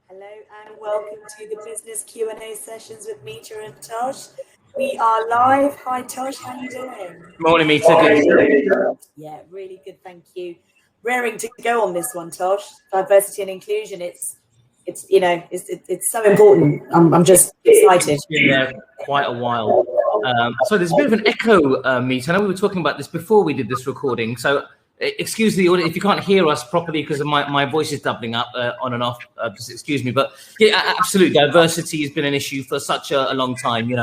Hello and welcome to the business Q&A sessions with Meeta and Tosh. We are live. Hi Tosh, how are you doing? Morning, Meeta. Good. Yeah, really good, thank you. Raring to go on this one, Tosh. Diversity and inclusion. It's so important. I'm just excited. It's been there quite a while. So there's a bit of an echo, Meeta. I know we were talking about this before we did this recording. So excuse the audience if you can't hear us properly because my voice is doubling up on and off. Just excuse me. But yeah, absolutely, diversity has been an issue for such a long time.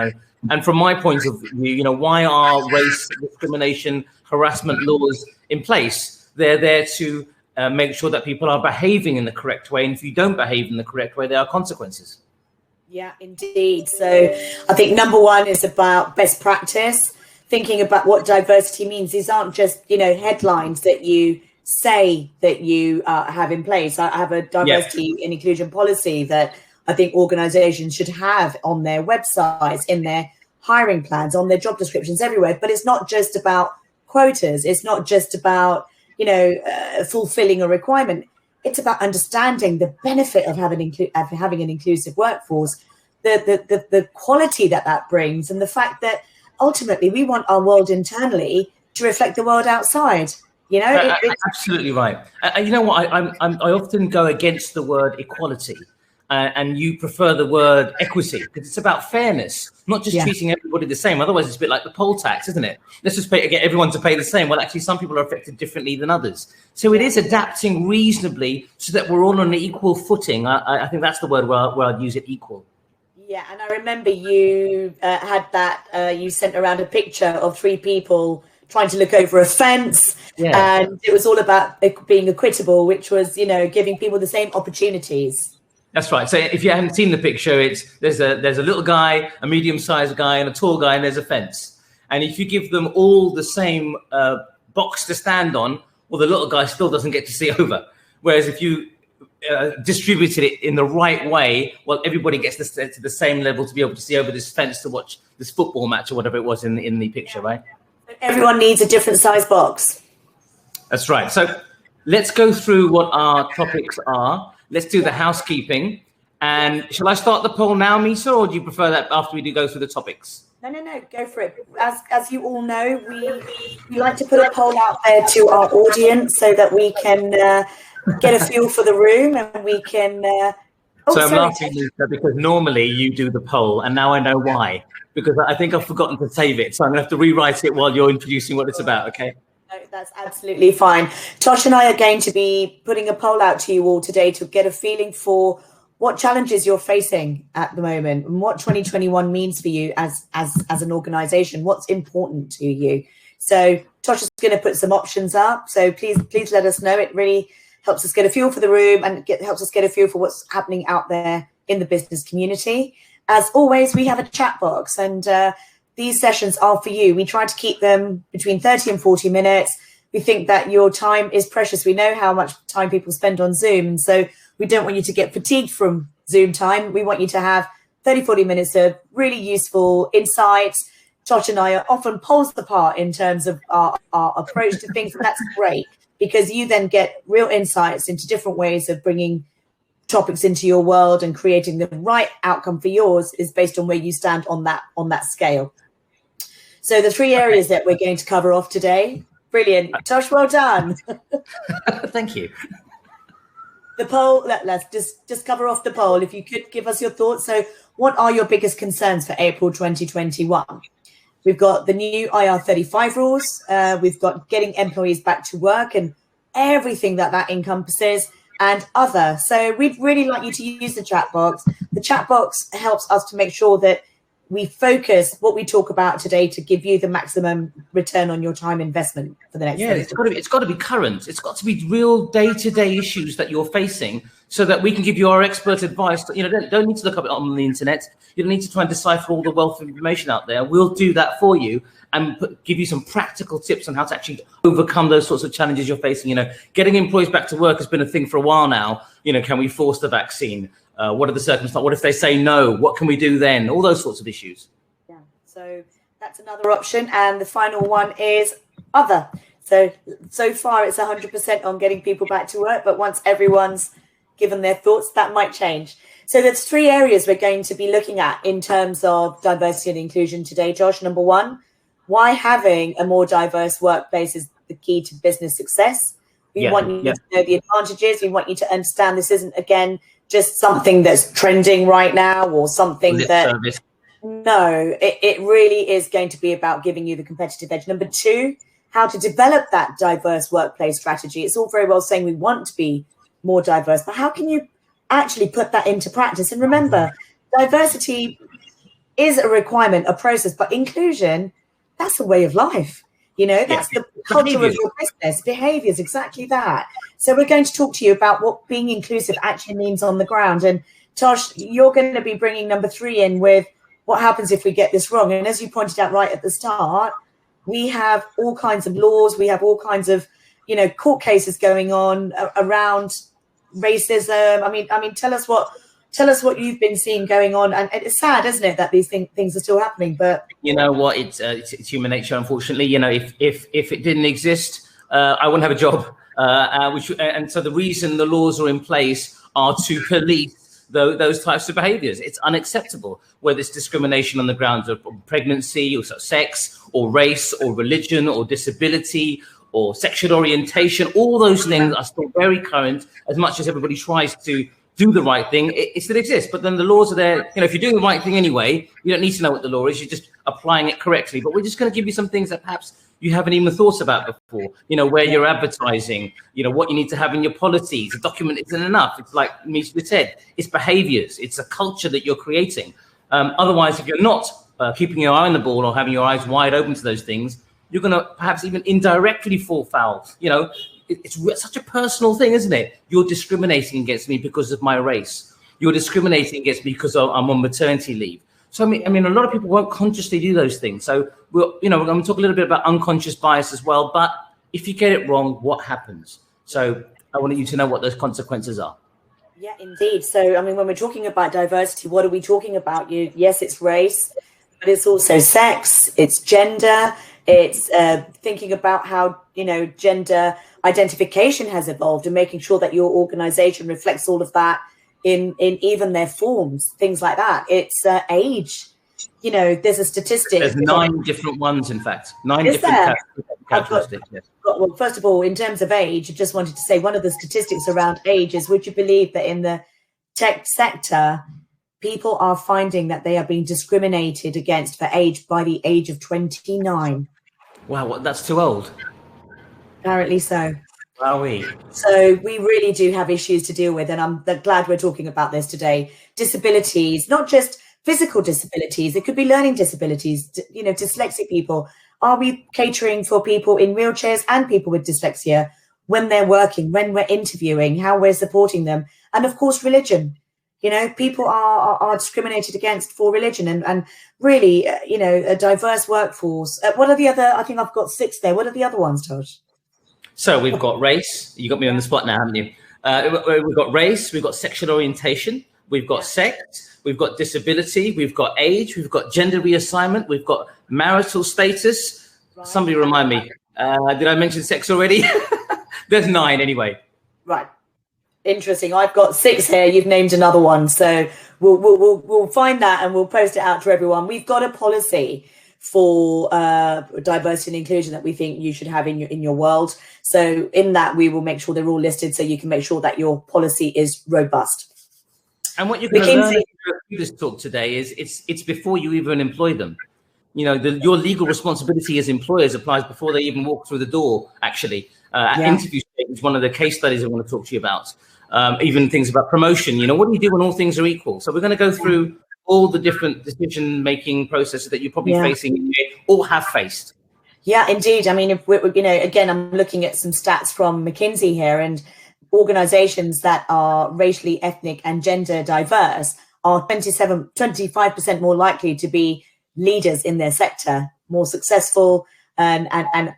And from my point of view, why are race discrimination, harassment laws in place? They're there to make sure that people are behaving in the correct way. And if you don't behave in the correct way, there are consequences. Yeah, indeed. So I think number one is about best practice, thinking about what diversity means. These aren't just, headlines that you say that you have in place. I have a diversity and inclusion policy that I think organizations should have on their websites, in their hiring plans, on their job descriptions, everywhere. But it's not just about quotas. It's not just about, fulfilling a requirement. It's about understanding the benefit of having an inclusive workforce, the quality that brings, and the fact that ultimately we want our world internally to reflect the world outside. Absolutely right. You know what? I often go against the word equality, and you prefer the word equity because it's about fairness, not just treating everybody the same. Otherwise, it's a bit like the poll tax, isn't it? Let's just get everyone to pay the same. Well, actually, some people are affected differently than others. So it is adapting reasonably so that we're all on an equal footing. I think that's the word where I'd use it, equal. Yeah, and I remember you had that, you sent around a picture of 3 people trying to look over a fence, and it was all about being equitable, which was, giving people the same opportunities. That's right. So if you haven't seen the picture, there's a little guy, a medium-sized guy, and a tall guy, and there's a fence. And if you give them all the same box to stand on, well, the little guy still doesn't get to see over. Whereas if you distributed it in the right way, well, everybody gets to the same level to be able to see over this fence to watch this football match or whatever it was in the picture, right? Everyone needs a different size box. That's right. So let's go through what our topics are. Let's do the housekeeping. And shall I start the poll now, Meeta, or do you prefer that after we do go through the topics? No, go for it. As you all know, we like to put a poll out there to our audience so that we can get a feel for the room, and we can... So I'm laughing, Meeta, because normally you do the poll, and now I know why. Because I think I've forgotten to save it. So I'm going to have to rewrite it while you're introducing what it's about, okay? No, that's absolutely fine. Tosh and I are going to be putting a poll out to you all today to get a feeling for what challenges you're facing at the moment and what 2021 means for you as an organization. What's important to you? So Tosh is going to put some options up. So please let us know. It really helps us get a feel for the room and helps us get a feel for what's happening out there in the business community. As always, we have a chat box, and these sessions are for you. We try to keep them between 30 and 40 minutes. We think that your time is precious. We know how much time people spend on Zoom. And so we don't want you to get fatigued from Zoom time. We want you to have 30, 40 minutes of really useful insights. Tosh and I are often poles apart in terms of our approach to things. And that's great because you then get real insights into different ways of bringing topics into your world, and creating the right outcome for yours is based on where you stand on that scale. So the 3 areas that we're going to cover off today. Brilliant. Tosh, well done. Thank you. The poll, let's just cover off the poll. If you could give us your thoughts. So what are your biggest concerns for April 2021? We've got the new IR35 rules. We've got getting employees back to work and everything that encompasses, and other. So we'd really like you to use the chat box. The chat box helps us to make sure that we focus what we talk about today to give you the maximum return on your time investment for the next. Yeah, it's got to be current. It's got to be real day-to-day issues that you're facing, so that we can give you our expert advice. Don't need to look up it on the internet. You don't need to try and decipher all the wealth of information out there. We'll do that for you and give you some practical tips on how to actually overcome those sorts of challenges you're facing. Getting employees back to work has been a thing for a while now. Can we force the vaccine? What are the circumstances? What if they say no? What can we do then? All those sorts of issues. Yeah, so that's another option. And the final one is other. So far it's 100% on getting people back to work. But once everyone's given their thoughts, that might change. So there's 3 areas we're going to be looking at in terms of diversity and inclusion today, Josh. Number 1, why having a more diverse workplace is the key to business success. We want you to know the advantages. We want you to understand this isn't, again, just something that's trending right now or something that... Service. No, it really is going to be about giving you the competitive edge. Number 2, how to develop that diverse workplace strategy. It's all very well saying we want to be more diverse, but how can you actually put that into practice? And remember, diversity is a requirement, a process, but inclusion, that's a way of life. You know, that's the culture of your business, behaviors, exactly that. So we're going to talk to you about what being inclusive actually means on the ground. And Tosh, you're going to be bringing number 3 in with what happens if we get this wrong. And as you pointed out right at the start, we have all kinds of laws. We have all kinds of, you know, court cases going on around racism. I mean, tell us what you've been seeing going on. And it's sad, isn't it, that these things are still happening? But you know what? It's human nature, unfortunately. You know, if it didn't exist, I wouldn't have a job. And so the reason the laws are in place are to police those types of behaviors. It's unacceptable, whether it's discrimination on the grounds of pregnancy or sex or race or religion or disability or sexual orientation. All those things are still very current. As much as everybody tries to do the right thing, it still exists. But then the laws are there. You know, if you're doing the right thing anyway, you don't need to know what the law is. You're just applying it correctly. But we're just going to give you some things that perhaps you haven't even thought about before. You know, where you're advertising, you know, what you need to have in your policies. A document isn't enough. It's like Meeta said, it's behaviors. It's a culture that you're creating. Otherwise, if you're not keeping your eye on the ball or having your eyes wide open to those things, you're going to perhaps even indirectly fall foul. You know, it's such a personal thing, isn't it? You're discriminating against me because of my race. You're discriminating against me because I'm on maternity leave. So, I mean, a lot of people won't consciously do those things. So, we're going to talk a little bit about unconscious bias as well. But if you get it wrong, what happens? So I wanted you to know what those consequences are. Yeah, indeed. So, I mean, when we're talking about diversity, what are we talking about? Yes, it's race, but it's also sex, it's gender, it's thinking about how, you know, gender identification has evolved and making sure that your organization reflects all of that in even their forms, things like that. It's age. You know, there's a statistic. There's 9 different ones, in fact. 9 different characteristics. Yes. Well, first of all, in terms of age, I just wanted to say one of the statistics around age is, would you believe that in the tech sector, people are finding that they are being discriminated against for age by the age of 29? Wow, that's too old. Apparently so. Wowee. So we really do have issues to deal with, and I'm glad we're talking about this today. Disabilities, not just physical disabilities, it could be learning disabilities, you know, dyslexic people. Are we catering for people in wheelchairs and people with dyslexia when they're working, when we're interviewing, how we're supporting them? And of course, religion. You know, people are discriminated against for religion, and really, you know, a diverse workforce. What are the other? I think I've got 6 there. What are the other ones, Tosh? So we've got race. You got me on the spot now, haven't you? We've got race. We've got sexual orientation. We've got sex. We've got disability. We've got age. We've got gender reassignment. We've got marital status. Right. Somebody remind me. Did I mention sex already? There's 9 anyway. Right. Interesting. I've got 6 here. You've named another one. So we'll find that and we'll post it out to everyone. We've got a policy for diversity and inclusion that we think you should have in your world. So in that, we will make sure they're all listed so you can make sure that your policy is robust. And what you're going to learn through this talk today is it's before you even employ them. You know, your legal responsibility as employers applies before they even walk through the door, actually. At interview stage is one of the case studies I want to talk to you about. Even things about promotion. You know, what do you do when all things are equal? So we're going to go through all the different decision-making processes that you're probably facing or have faced. Yeah, indeed. I mean, if we're, you know, again, I'm looking at some stats from McKinsey here, and organizations that are racially, ethnic, and gender diverse are 25% more likely to be leaders in their sector, more successful, and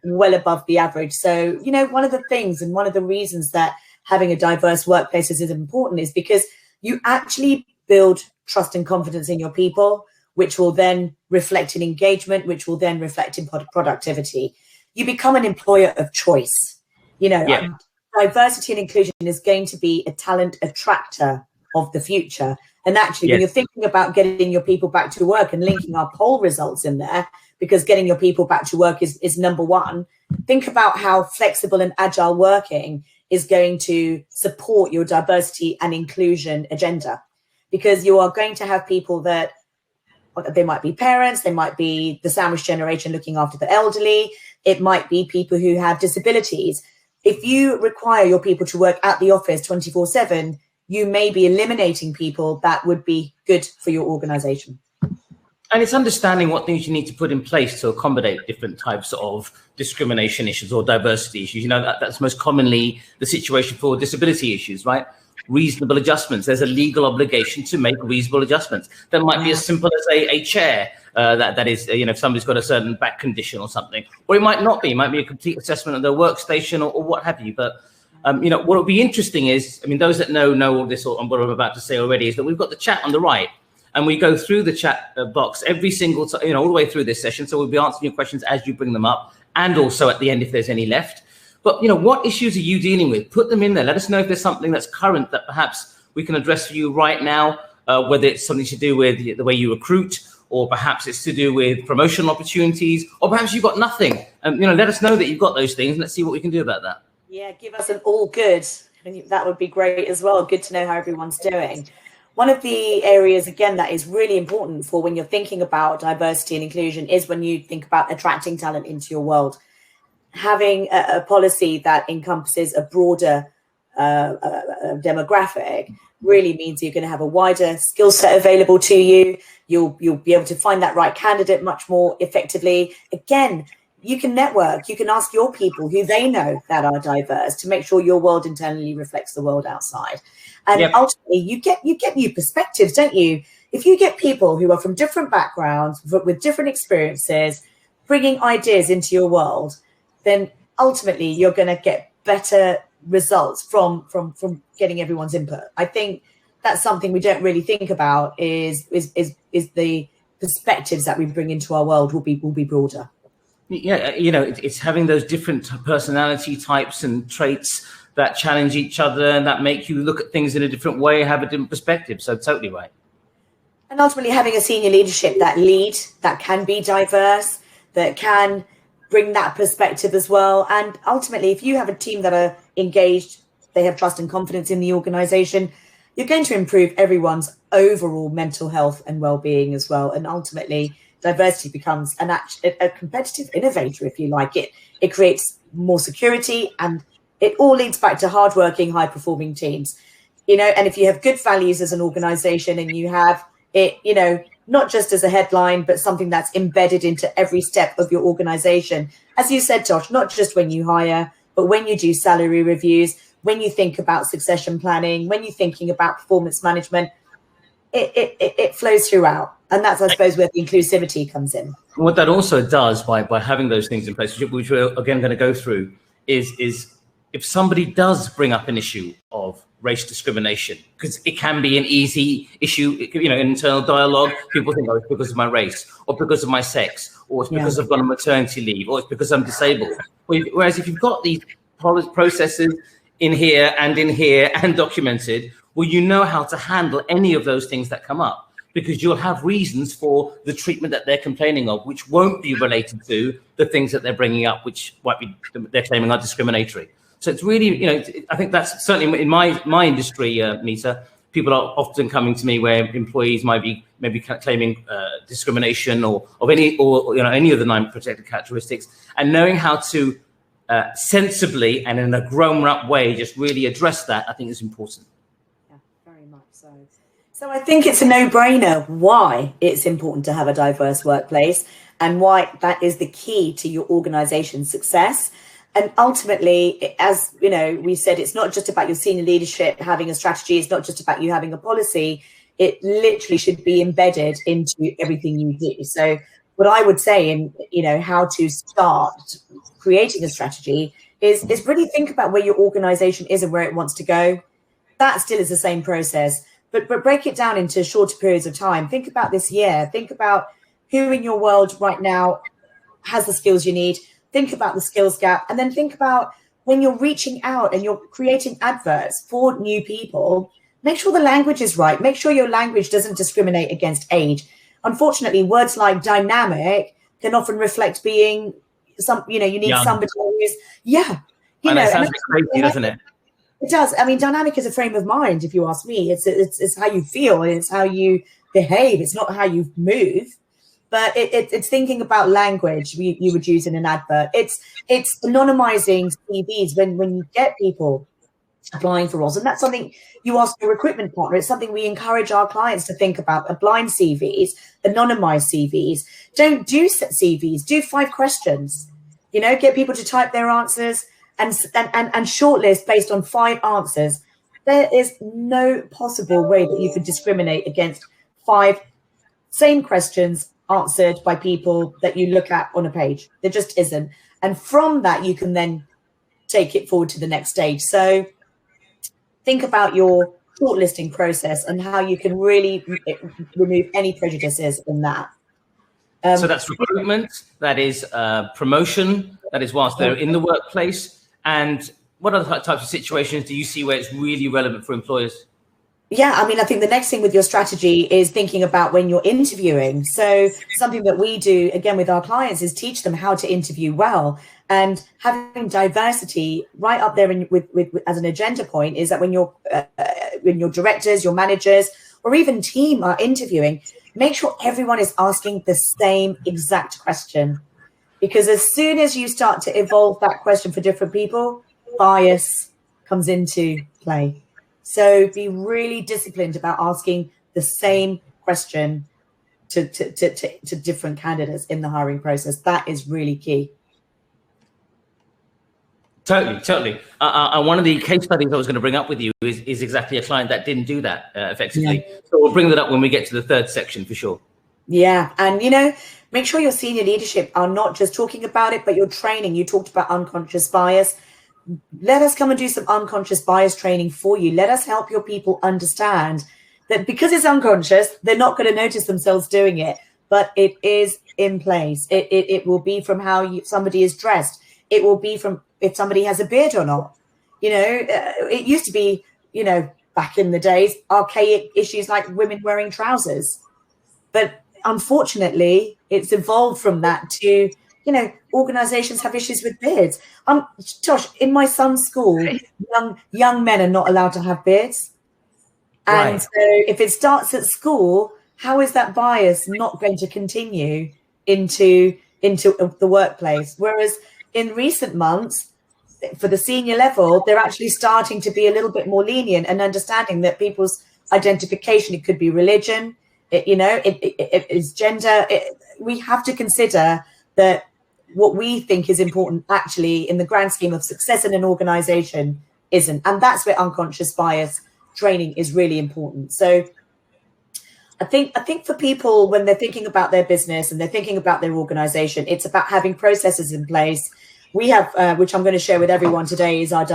well above the average. So, you know, one of the things and one of the reasons that having a diverse workplace is important is because you actually build trust and confidence in your people, which will then reflect in engagement, which will then reflect in productivity. You become an employer of choice. You know, diversity and inclusion is going to be a talent attractor of the future. And actually, when you're thinking about getting your people back to work and linking our poll results in there, because getting your people back to work is number one, think about how flexible and agile working is going to support your diversity and inclusion agenda. Because you are going to have people that, they might be parents, they might be the sandwich generation looking after the elderly, it might be people who have disabilities. If you require your people to work at the office 24/7, you may be eliminating people that would be good for your organization. And it's understanding what things you need to put in place to accommodate different types of discrimination issues or diversity issues. You know, that's most commonly the situation for disability issues, right? Reasonable adjustments. There's a legal obligation to make reasonable adjustments. That might be as simple as a chair that is, you know, if somebody's got a certain back condition or something, or it might not be. It might be a complete assessment of their workstation or what have you. But you know, what will be interesting is, I mean, those that know all this, or what I'm about to say already, is that we've got the chat on the right, and we go through the chat box every single time, you know, all the way through this session. So we'll be answering your questions as you bring them up, and also at the end if there's any left. But, you know, what issues are you dealing with? Put them in there. Let us know if there's something that's current that perhaps we can address for you right now, whether it's something to do with the way you recruit, or perhaps it's to do with promotional opportunities, or perhaps you've got nothing. You know, let us know that you've got those things, and let's see what we can do about that. Yeah, give us an all good. That would be great as well. Good to know how everyone's doing. One of the areas, again, that is really important for when you're thinking about diversity and inclusion is when you think about attracting talent into your world. Having a policy that encompasses a broader demographic really means you're going to have a wider skill set available to you. You'll be able to find that right candidate much more effectively. Again, you can network. You can ask your people who they know that are diverse to make sure your world internally reflects the world outside. And ultimately, you get new perspectives, don't you? If you get people who are from different backgrounds, with different experiences, bringing ideas into your world, then ultimately you're going to get better results from getting everyone's input. I think that's something we don't really think about is the perspectives that we bring into our world will be broader. Yeah, you know, it's having those different personality types and traits that challenge each other and that make you look at things in a different way, have a different perspective. So totally right. And ultimately having a senior leadership that can be diverse, that can bring that perspective as well. And ultimately, if you have a team that are engaged, they have trust and confidence in the organization, you're going to improve everyone's overall mental health and well-being as well. And ultimately, diversity becomes a competitive innovator, if you like. It creates more security, and it all leads back to hardworking, high-performing teams. You know, and if you have good values as an organization and you have it, you know, not just as a headline, but something that's embedded into every step of your organization. As you said, Tosh, not just when you hire, but when you do salary reviews, when you think about succession planning, when you're thinking about performance management, it flows throughout. And that's, I suppose, where the inclusivity comes in. What that also does by having those things in place, which we're again going to go through, is if somebody does bring up an issue of race discrimination, because it can be an easy issue, you know, internal dialogue, people think, oh, it's because of my race, or because of my sex, or it's because I've gone on maternity leave, or it's because I'm disabled. Whereas if you've got these processes in here and documented, well, you know how to handle any of those things that come up, because you'll have reasons for the treatment that they're complaining of, which won't be related to the things that they're bringing up, which might be they're claiming are discriminatory. So it's really, you know, I think that's certainly in my industry, Meeta, people are often coming to me where employees might be maybe claiming discrimination or you know, any of the 9 protected characteristics, and knowing how to sensibly and in a grown-up way just really address that, I think is important. Yeah, very much so. So I think it's a no-brainer why it's important to have a diverse workplace and why that is the key to your organization's success. And ultimately, as you know, we said, it's not just about your senior leadership having a strategy. It's not just about you having a policy. It literally should be embedded into everything you do. So what I would say in, you know, how to start creating a strategy is really think about where your organization is and where it wants to go. That still is the same process, but break it down into shorter periods of time. Think about this year. Think about who in your world right now has the skills you need. Think about the skills gap, and then think about when you're reaching out and you're creating adverts for new people, make sure the language is right. Make sure your language doesn't discriminate against age. Unfortunately, words like dynamic can often reflect being you need young. Somebody who's, that sounds crazy, doesn't it? It does. I mean, dynamic is a frame of mind, if you ask me. It's how you feel, and it's how you behave. It's not how you move. But it's thinking about language you would use in an advert. It's anonymizing CVs when you get people applying for roles. And that's something you ask your recruitment partner. It's something we encourage our clients to think about. Blind CVs, anonymized CVs. Don't do CVs. Do 5 questions. Get people to type their answers and shortlist based on 5 answers. There is no possible way that you could discriminate against 5 same questions answered by people that you look at on a page. There just isn't. And from that, you can then take it forward to the next stage. So think about your shortlisting process and how you can really remove any prejudices in that. So that's recruitment, that is promotion, that is whilst they're in the workplace. And what other types of situations do you see where it's really relevant for employers? Yeah, I mean, I think the next thing with your strategy is thinking about when you're interviewing. So something that we do, again, with our clients is teach them how to interview well. And having diversity right up there with as an agenda point is that when your directors, your managers, or even team are interviewing, make sure everyone is asking the same exact question. Because as soon as you start to evolve that question for different people, bias comes into play. So be really disciplined about asking the same question to different candidates in the hiring process. That is really key. Totally. One of the case studies I was going to bring up with you is exactly a client that didn't do that effectively. Yeah. So we'll bring that up when we get to the 3rd section for sure. Yeah. And, make sure your senior leadership are not just talking about it, but you're training. You talked about unconscious bias. Let us come and do some unconscious bias training for you. Let us help your people understand that because it's unconscious, they're not going to notice themselves doing it, but it is in place. It will be from how somebody is dressed. It will be from if somebody has a beard or not. It used to be, back in the days, archaic issues like women wearing trousers. But unfortunately, it's evolved from that to, organizations have issues with beards. Tosh, in my son's school, young men are not allowed to have beards. And right. So if it starts at school, how is that bias not going to continue into the workplace? Whereas in recent months, for the senior level, they're actually starting to be a little bit more lenient and understanding that people's identification, it could be religion, it is gender. We have to consider that what we think is important actually in the grand scheme of success in an organization isn't. And that's where unconscious bias training is really important. So I think for people, when they're thinking about their business and they're thinking about their organization, it's about having processes in place. We have, which I'm going to share with everyone today, is our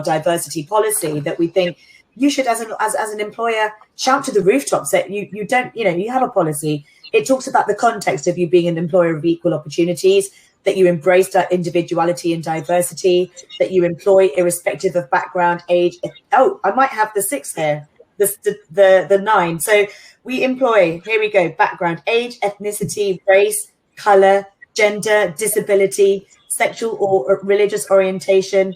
diversity policy that we think you should, as an employer, shout to the rooftops that you don't, you have a policy. It talks about the context of you being an employer of equal opportunities, that you embrace that individuality and diversity, that you employ irrespective of background, age. Oh, I might have the 6 here, the 9. So we employ, here we go, background, age, ethnicity, race, color, gender, disability, sexual or religious orientation,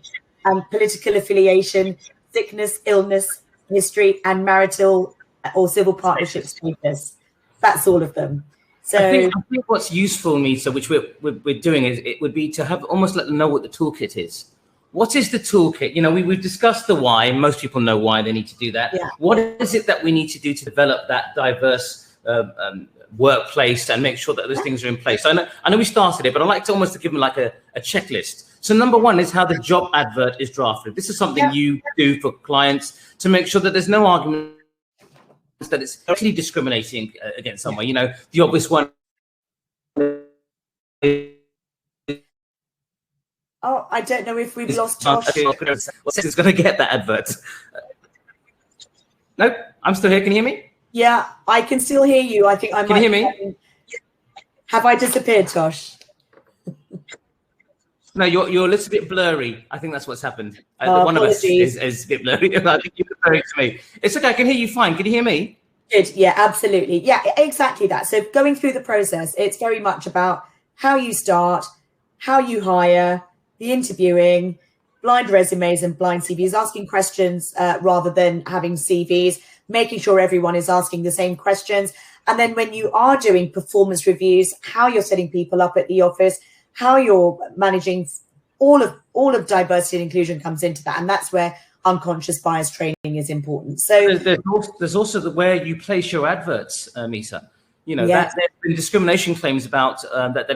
political affiliation, sickness, illness, history, and marital or civil partnership status. That's all of them. So I think what's useful, Meeta, which we're doing, is it would be to have almost let them know what the toolkit is. What is the toolkit? We've discussed the why. Most people know why they need to do that. Yeah. What is it that we need to do to develop that diverse workplace and make sure that those things are in place? So I know we started it, but I'd like to almost give them like a checklist. So number 1 is how the job advert is drafted. This is something you do for clients to make sure that there's no argument that it's actually discriminating against someone. The obvious one. Oh, I don't know if we've lost Tosh. It's going to get that advert. Nope, I'm still here. Can you hear me? Yeah, I can still hear you. I think I might. Can you hear me? Have I disappeared, Tosh? No, you're a little bit blurry. I think that's what's happened. One of us is a bit blurry. I think you're referring to me. It's okay. I can hear you fine. Can you hear me? Good. Yeah, absolutely. Yeah, exactly that. So going through the process, it's very much about how you start, how you hire, the interviewing, blind resumes and blind CVs, asking questions rather than having CVs, making sure everyone is asking the same questions. And then when you are doing performance reviews, how you're setting people up at the office, how you're managing all of diversity and inclusion comes into that. And that's where unconscious bias training is important. So there's also the where you place your adverts, Meeta. You know, yes. that there's been discrimination claims about that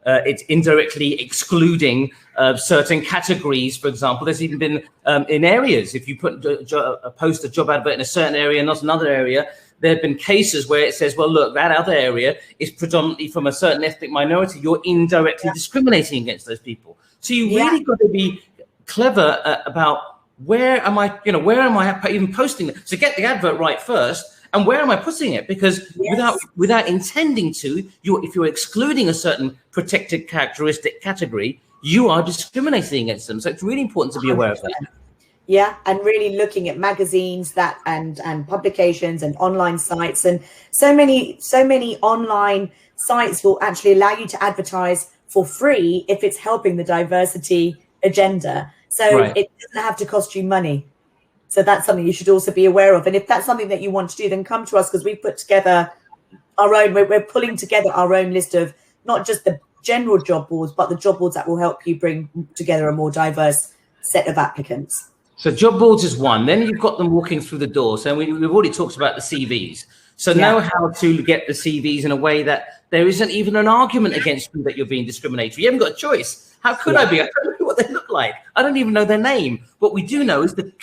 it's indirectly excluding certain categories. For example, there's even been in areas, if you post a job advert in a certain area, not another area, there have been cases where it says, well, look, that other area is predominantly from a certain ethnic minority. You're indirectly discriminating against those people. So you really got to be clever about where am I even posting it? So get the advert right first. And where am I putting it? Because without intending to, if you're excluding a certain protected characteristic category, you are discriminating against them. So it's really important to be aware of that. Yeah, and really looking at magazines and publications and online sites, and so many online sites will actually allow you to advertise for free if it's helping the diversity agenda. So it doesn't have to cost you money. So that's something you should also be aware of. And if that's something that you want to do, then come to us, because we've put together our own, we're pulling together our own list of not just the general job boards, but the job boards that will help you bring together a more diverse set of applicants. So job boards is one. Then you've got them walking through the door. So we've already talked about the CVs. So know how to get the CVs in a way that there isn't even an argument against you that you're being discriminatory. You haven't got a choice. How could I be? I don't know what they look like. I don't even know their name. What we do know is the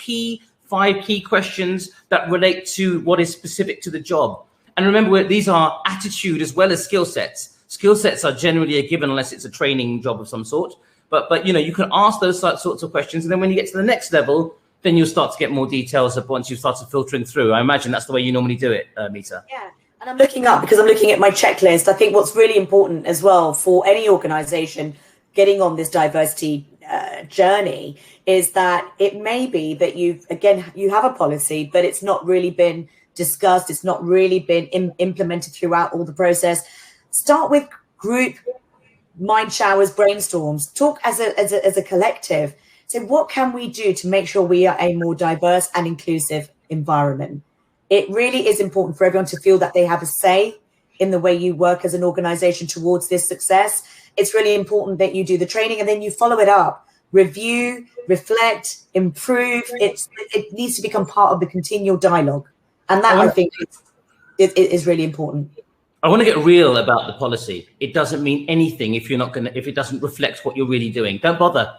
5 key questions that relate to what is specific to the job. And remember, these are attitude as well as skill sets. Skill sets are generally a given unless it's a training job of some sort. But you know, you can ask those sorts of questions, and then when you get to the next level, then you'll start to get more details once you start filtering through. I imagine that's the way you normally do it, Meeta. Yeah, and I'm looking at my checklist. I think what's really important as well for any organization getting on this diversity journey is that it may be that you have a policy, but it's not really been discussed. It's not really been implemented throughout all the process. Start with group mind showers, brainstorms, talk as a collective. So what can we do to make sure we are a more diverse and inclusive environment? It really is important for everyone to feel that they have a say in the way you work as an organization towards this success. It's really important that you do the training and then you follow it up, review, reflect, improve. It needs to become part of the continual dialogue. And that I think is really important. I want to get real about the policy. It doesn't mean anything if it doesn't reflect what you're really doing. Don't bother.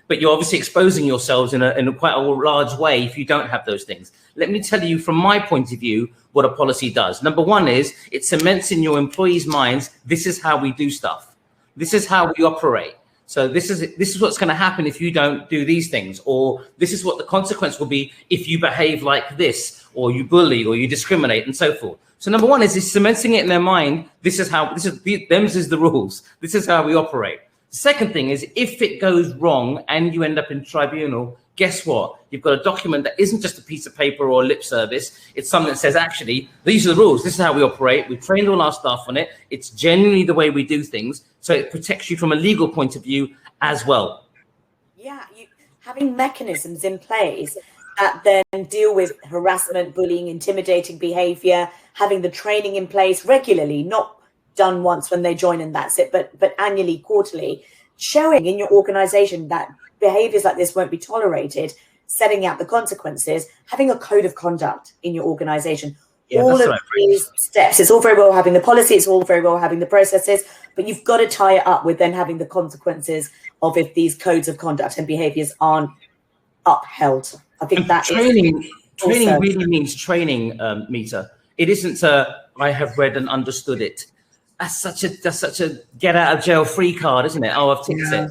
But you're obviously exposing yourselves in a quite a large way if you don't have those things. Let me tell you from my point of view what a policy does. Number one is it cements in your employees' minds, this is how we do stuff. This is how we operate. So this is what's going to happen if you don't do these things, or this is what the consequence will be if you behave like this, or you bully, or you discriminate, and so forth. So number one is cementing it in their mind. This is the rules. This is how we operate. Second thing is, if it goes wrong and you end up in tribunal, guess what? You've got a document that isn't just a piece of paper or lip service. It's something that says, actually, these are the rules. This is how we operate. We've trained all our staff on it. It's genuinely the way we do things. So it protects you from a legal point of view as well. Yeah, having mechanisms in place that then deal with harassment, bullying, intimidating behavior, having the training in place regularly, not done once when they join and that's it, but annually, quarterly, showing in your organization that behaviors like this won't be tolerated, setting out the consequences, having a code of conduct in your organization. Yeah, all of these steps, it's all very well having the policy, it's all very well having the processes, but you've got to tie it up with then having the consequences of if these codes of conduct and behaviors aren't upheld. I think that training really means training, Meeta. It isn't I have read and understood it. That's such a get out of jail free card, isn't it? Oh, I've ticked it.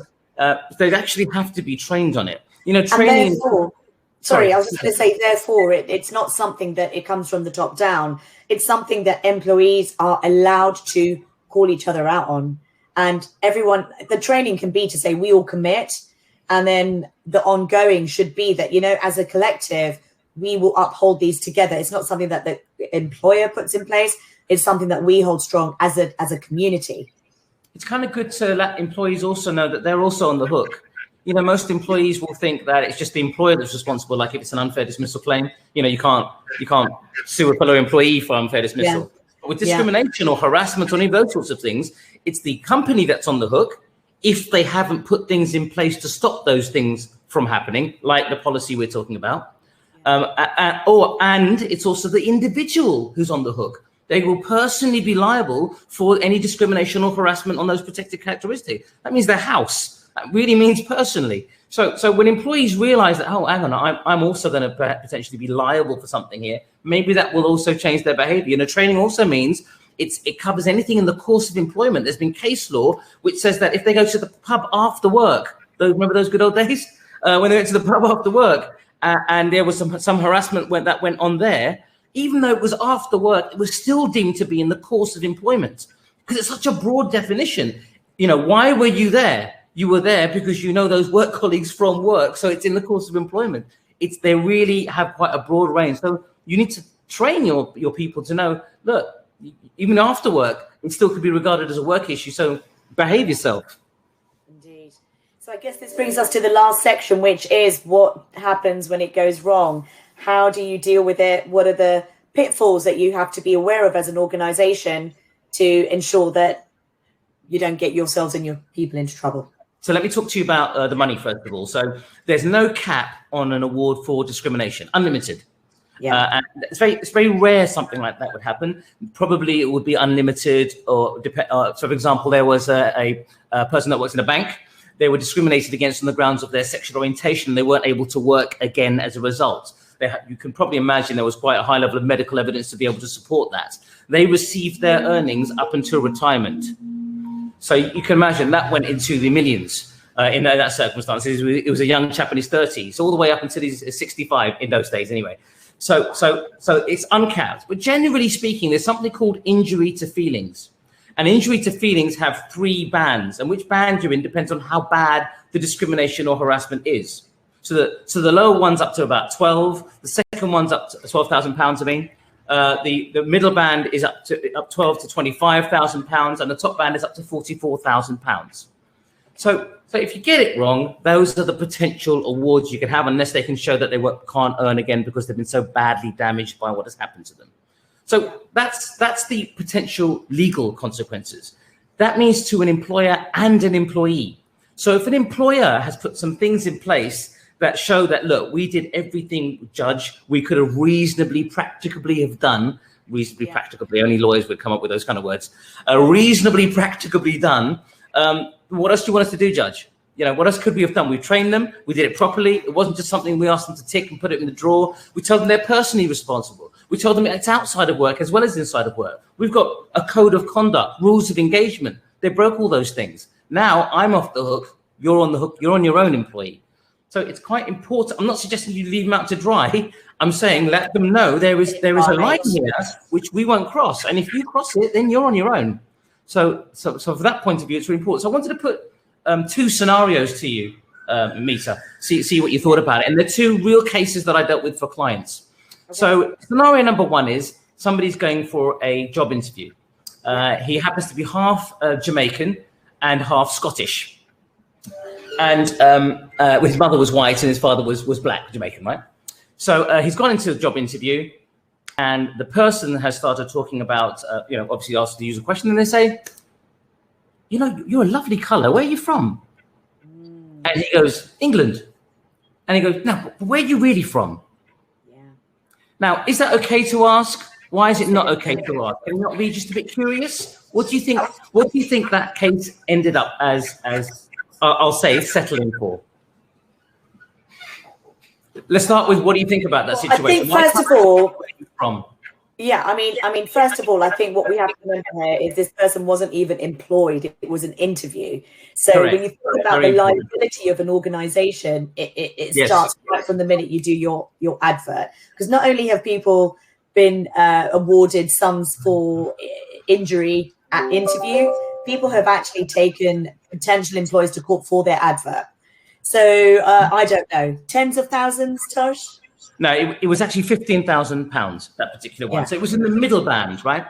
They actually have to be trained on it. You know, training. Therefore, I was just going to say, therefore, it's not something that it comes from the top down. It's something that employees are allowed to call each other out on. And everyone, the training can be to say we all commit, and then the ongoing should be that, you know, as a collective, we will uphold these together. It's not something that the employer puts in place. It's something that we hold strong as a community. It's kind of good to let employees also know that they're also on the hook. You know, most employees will think that it's just the employer that's responsible. Like if it's an unfair dismissal claim, you know, you can't sue a fellow employee for unfair dismissal. Yeah. But with discrimination or harassment or any of those sorts of things, it's the company that's on the hook if they haven't put things in place to stop those things from happening, like the policy we're talking about. And it's also the individual who's on the hook. They will personally be liable for any discrimination or harassment on those protected characteristics. That means their house. That really means personally. So when employees realize that, oh, hang on, I'm also going to potentially be liable for something here, maybe that will also change their behavior. You know, training also means it covers anything in the course of employment. There's been case law which says that if they go to the pub after work, remember those good old days when they went to the pub after work and there was some harassment that went on there, even though it was after work, it was still deemed to be in the course of employment because it's such a broad definition. You know, why were you there? You were there because you know those work colleagues from work. So it's in the course of employment. They really have quite a broad range. So you need to train your people to know, look, even after work, it still could be regarded as a work issue. So behave yourself. Indeed. So I guess this brings us to the last section, which is what happens when it goes wrong. How do you deal with it? What are the pitfalls that you have to be aware of as an organization to ensure that you don't get yourselves and your people into trouble? So let me talk to you about the money, first of all. So there's no cap on an award for discrimination, unlimited. Yeah. And it's very rare something like that would happen. Probably it would be unlimited so for example, there was a person that works in a bank. They were discriminated against on the grounds of their sexual orientation. They weren't able to work again as a result. You can probably imagine there was quite a high level of medical evidence to be able to support that. They received their earnings up until retirement. So you can imagine that went into the millions in that circumstance. It was a young chap in his 30s, all the way up until he's 65 in those days anyway. So it's uncapped. But generally speaking, there's something called injury to feelings. And injury to feelings have 3 bands. And which band you're in depends on how bad the discrimination or harassment is. So the lower one's up to about 12. The second one's up to £12,000, I mean. The middle band is up 12 to £25,000, and the top band is up to £44,000. So if you get it wrong, those are the potential awards you can have, unless they can show that they can't earn again because they've been so badly damaged by what has happened to them. So that's the potential legal consequences. That means to an employer and an employee. So if an employer has put some things in place that show that, look, we did everything, Judge, we could have reasonably, practicably have done, practicably, only lawyers would come up with those kind of words, reasonably, practicably done, what else do you want us to do, Judge? You know, what else could we have done? We trained them, we did it properly. It wasn't just something we asked them to tick and put it in the drawer. We told them they're personally responsible. We told them it's outside of work as well as inside of work. We've got a code of conduct, rules of engagement. They broke all those things. Now I'm off the hook, you're on the hook, you're on your own, employee. So it's quite important. I'm not suggesting you leave them out to dry. I'm saying let them know there is a line here which we won't cross. And if you cross it, then you're on your own. So from that point of view, it's really important. So I wanted to put 2 scenarios to you, Meeta, see what you thought about it. And they're 2 real cases that I dealt with for clients. Okay. So scenario number 1 is somebody's going for a job interview. He happens to be half Jamaican and half Scottish. And his mother was white and his father was black, Jamaican, right? So he's gone into a job interview, and the person has started talking about, obviously asked to use a question, and they say, you know, you're a lovely colour. Where are you from? And he goes, England. And he goes, no, but where are you really from? Yeah. Now, is that okay to ask? Why is it not okay to ask? Can you not be just a bit curious? What do you think that case ended up as I'll say settling for? Let's start with, what do you think about that situation? I think first of all, first of all, I think what we have to remember here is this person wasn't even employed. It was an interview. So correct. When you think about the liability of an organization, it starts right from the minute you do your advert. Because not only have people been awarded sums for injury at interview, people have actually taken potential employees to court for their advert. So I don't know, tens of thousands, Tosh? No, it was actually £15,000, that particular one. So it was in the middle band, right?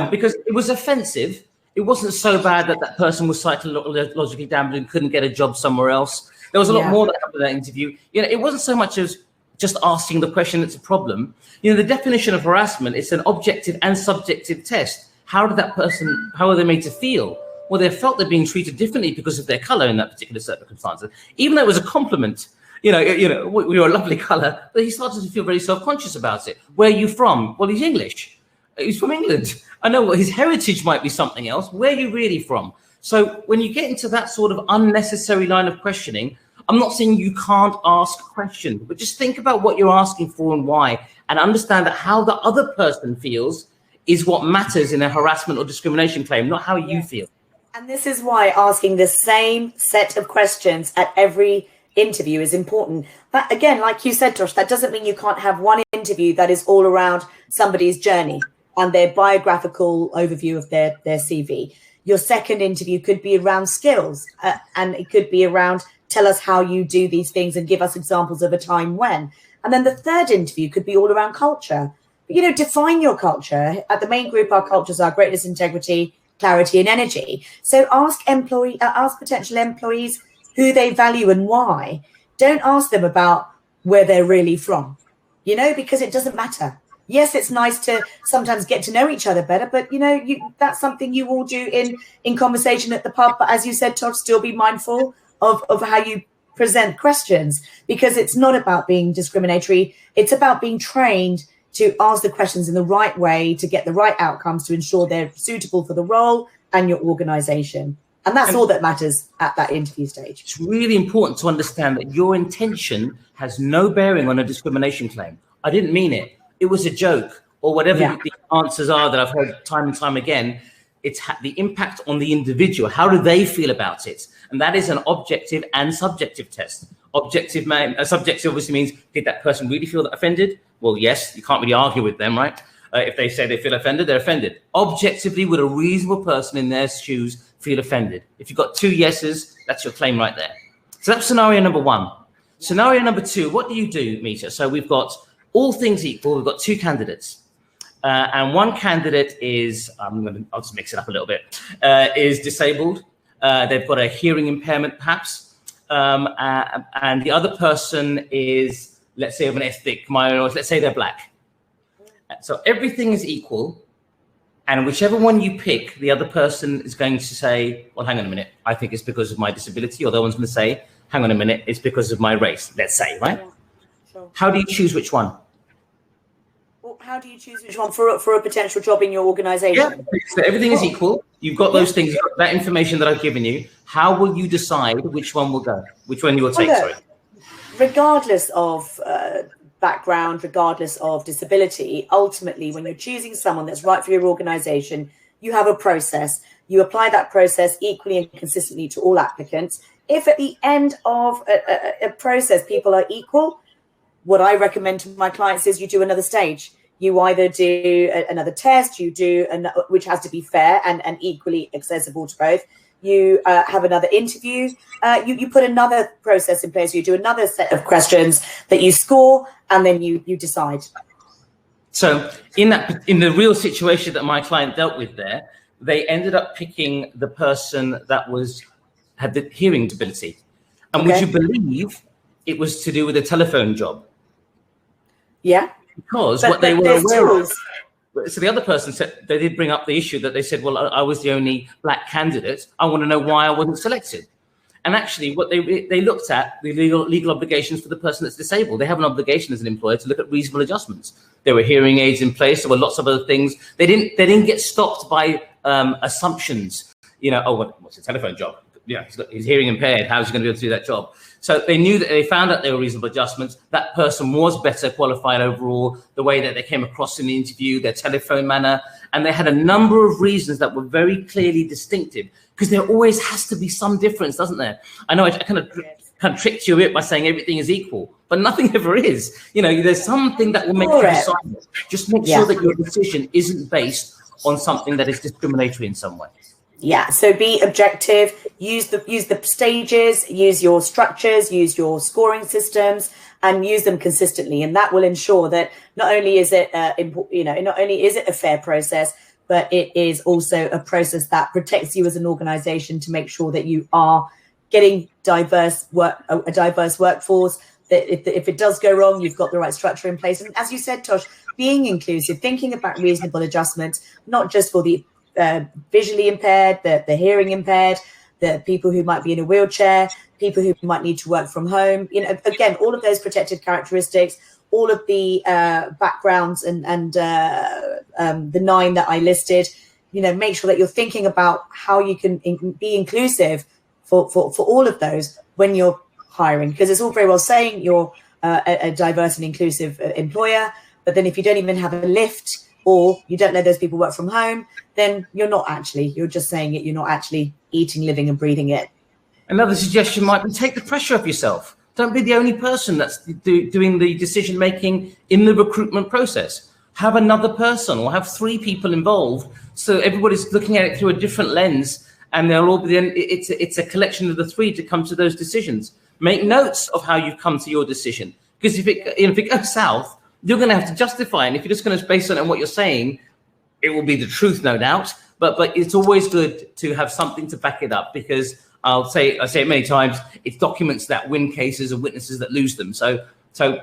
Because it was offensive. It wasn't so bad that person was psychologically damaged and couldn't get a job somewhere else. There was a lot more that happened in that interview. It wasn't so much as just asking the question that's a problem. The definition of harassment, it's an objective and subjective test. How are they made to feel? Well, they felt they're being treated differently because of their color in that particular circumstance. Even though it was a compliment, we were a lovely color, but he started to feel very self-conscious about it. Where are you from? Well, he's English. He's from England. I know his heritage might be something else. Where are you really from? So when you get into that sort of unnecessary line of questioning, I'm not saying you can't ask questions, but just think about what you're asking for and why, and understand that how the other person feels is what matters in a harassment or discrimination claim, not how you feel. And this is why asking the same set of questions at every interview is important. But again, like you said, Tosh, that doesn't mean you can't have one interview that is all around somebody's journey and their biographical overview of their CV. Your second interview could be around skills, and it could be around tell us how you do these things and give us examples of a time when. And then the third interview could be all around culture. But, define your culture. At the main group, our cultures are greatness, integrity, clarity, and energy. So ask potential employees who they value and why. Don't ask them about where they're really from, because it doesn't matter. Yes, it's nice to sometimes get to know each other better, but that's something you all do in conversation at the pub. But as you said, Tosh, still be mindful of how you present questions, because it's not about being discriminatory. It's about being trained to ask the questions in the right way to get the right outcomes to ensure they're suitable for the role and your organization. And that's all that matters at that interview stage. It's really important to understand that your intention has no bearing on a discrimination claim. I didn't mean it. It was a joke, or whatever the answers are that I've heard time and time again. It's the impact on the individual. How do they feel about it? And that is an objective and subjective test. Subjective obviously means, did that person really feel offended? Well, yes, you can't really argue with them, right? If they say they feel offended, they're offended. Objectively, would a reasonable person in their shoes feel offended? If you've got 2 yeses, that's your claim right there. So that's scenario number 1. Scenario number 2, what do you do, Meeta? So we've got all things equal. We've got 2 candidates. And one candidate is, I'll just mix it up a little bit, is disabled. They've got a hearing impairment, perhaps. And the other person is, let's say, of an ethnic minority, let's say they're black. So everything is equal. And whichever one you pick, the other person is going to say, well, hang on a minute, I think it's because of my disability. Or the other one's going to say, hang on a minute, it's because of my race, let's say, right? Yeah, sure. How do you choose which one? Well, how do you choose which one for a potential job in your organization? Yeah, so everything is equal. You've got those things, that information that I've given you. How will you decide which one will go? Which one you will take, sorry? Regardless of background, regardless of disability, ultimately, when you're choosing someone that's right for your organization, you have a process. You apply that process equally and consistently to all applicants. If at the end of a process, people are equal, what I recommend to my clients is you do another stage. You either do another test, which has to be fair and equally accessible to both. You have another interview. You put another process in place. You do another set of questions that you score, and then you decide. So in the real situation that my client dealt with there, they ended up picking the person that had the hearing disability. And would you believe it was to do with a telephone job? Yeah. Because what they were aware of. So the other person said, they did bring up the issue that they said, well, I was the only black candidate. I want to know why I wasn't selected. And actually what they looked at the legal obligations for the person that's disabled. They have an obligation as an employer to look at reasonable adjustments. There were hearing aids in place. There were lots of other things. They didn't get stopped by assumptions. What's a telephone job? He's hearing impaired. How's he going to be able to do that job? So they knew that they found out there were reasonable adjustments. That person was better qualified overall, the way that they came across in the interview, their telephone manner. And they had a number of reasons that were very clearly distinctive, because there always has to be some difference, doesn't there? I know I kind of tricked you a bit by saying everything is equal, but nothing ever is. There's something that will make you decide. Just make sure that your decision isn't based on something that is discriminatory in some way. Yeah, so be objective, use the stages, use your structures, use your scoring systems, and use them consistently. And that will ensure that not only is it not only is it a fair process, but it is also a process that protects you as an organization to make sure that you are getting a diverse workforce, that if it does go wrong, you've got the right structure in place. And as you said, Tosh, being inclusive, thinking about reasonable adjustments, not just for the visually impaired, the hearing impaired, the people who might be in a wheelchair, people who might need to work from home. Again, all of those protected characteristics, all of the backgrounds and the 9 that I listed. Make sure that you're thinking about how you can be inclusive for all of those when you're hiring, because it's all very well saying you're a diverse and inclusive employer, but then if you don't even have a lift, or you don't know those people work from home, then you're just saying it. You're not actually eating, living and breathing it. Another suggestion might be take the pressure off yourself. Don't be the only person that's doing the decision making in the recruitment process. Have another person or have 3 people involved, so everybody's looking at it through a different lens, and they'll all be. It's a collection of the 3 to come to those decisions. Make notes of how you've come to your decision, because if it goes south, you're going to have to justify, and if you're just going to base it on what you're saying, it will be the truth, no doubt. But it's always good to have something to back it up, because I say it many times, it's documents that win cases and witnesses that lose them. So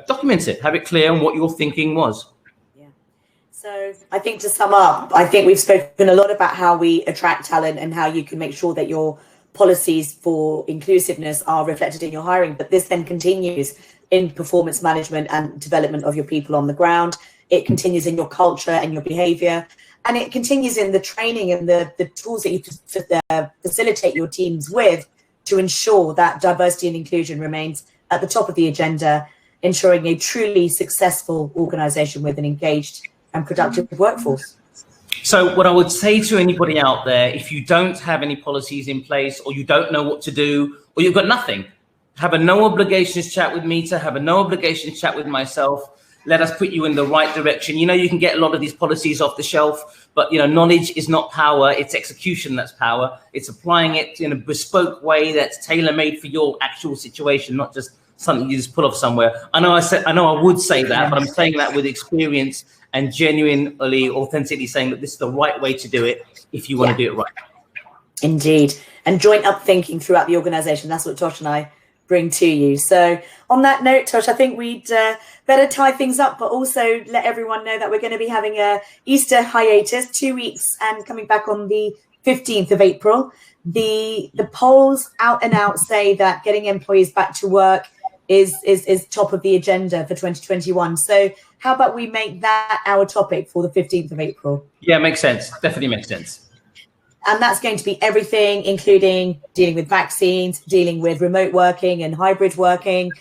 document it, have it clear on what your thinking was. Yeah. So I think to sum up, I think we've spoken a lot about how we attract talent and how you can make sure that your policies for inclusiveness are reflected in your hiring. But this then continues in performance management and development of your people on the ground. It continues in your culture and your behavior, and it continues in the training and the tools that you facilitate your teams with to ensure that diversity and inclusion remains at the top of the agenda, ensuring a truly successful organization with an engaged and productive workforce. So what I would say to anybody out there, if you don't have any policies in place, or you don't know what to do, or you've got nothing, have a no obligations chat with Meeta, have a no obligations chat with myself. Let us put you in the right direction. You can get a lot of these policies off the shelf, but knowledge is not power. It's execution that's power. It's applying it in a bespoke way that's tailor-made for your actual situation, not just something you just pull off somewhere. I know I would say that, but I'm saying that with experience and genuinely, authentically saying that this is the right way to do it if you want to do it right. Indeed. And joint up thinking throughout the organization. That's what Tosh and I bring to you. So on that note, Tosh, I think we'd better tie things up, but also let everyone know that we're going to be having a Easter hiatus, 2 weeks, and coming back on the 15th of April. The polls out and out say that getting employees back to work is top of the agenda for 2021. So how about we make that our topic for the 15th of April? Yeah, makes sense. Definitely makes sense. And that's going to be everything, including dealing with vaccines, dealing with remote working and hybrid working.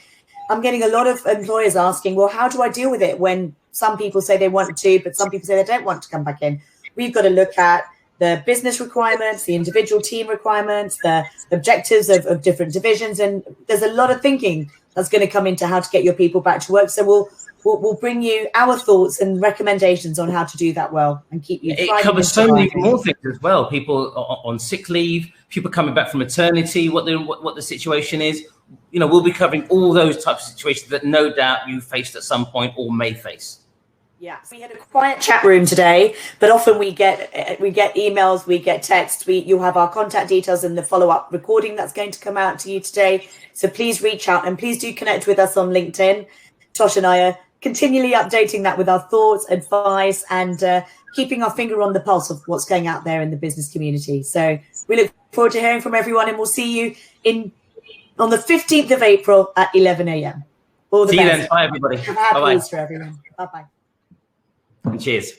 I'm getting a lot of employers asking, well, how do I deal with it when some people say they want to, but some people say they don't want to come back in? We've got to look at the business requirements, the individual team requirements, the objectives of different divisions. And there's a lot of thinking that's going to come into how to get your people back to work. So we'll bring you our thoughts and recommendations on how to do that well and keep you. It covers so many more things as well. People on sick leave, people coming back from maternity, what the situation is. We'll be covering all those types of situations that no doubt you faced at some point or may face. Yeah, so we had a quiet chat room today, but often we get emails, we get texts. You'll have our contact details in the follow-up recording that's going to come out to you today. So please reach out and please do connect with us on LinkedIn. Tosh and I are continually updating that with our thoughts, advice, and keeping our finger on the pulse of what's going out there in the business community. So we look forward to hearing from everyone, and we'll see you on the 15th of April at 11 a.m. All the best. See you then. Bye, everybody. Have a happy Easter, everyone. Bye-bye. Cheers.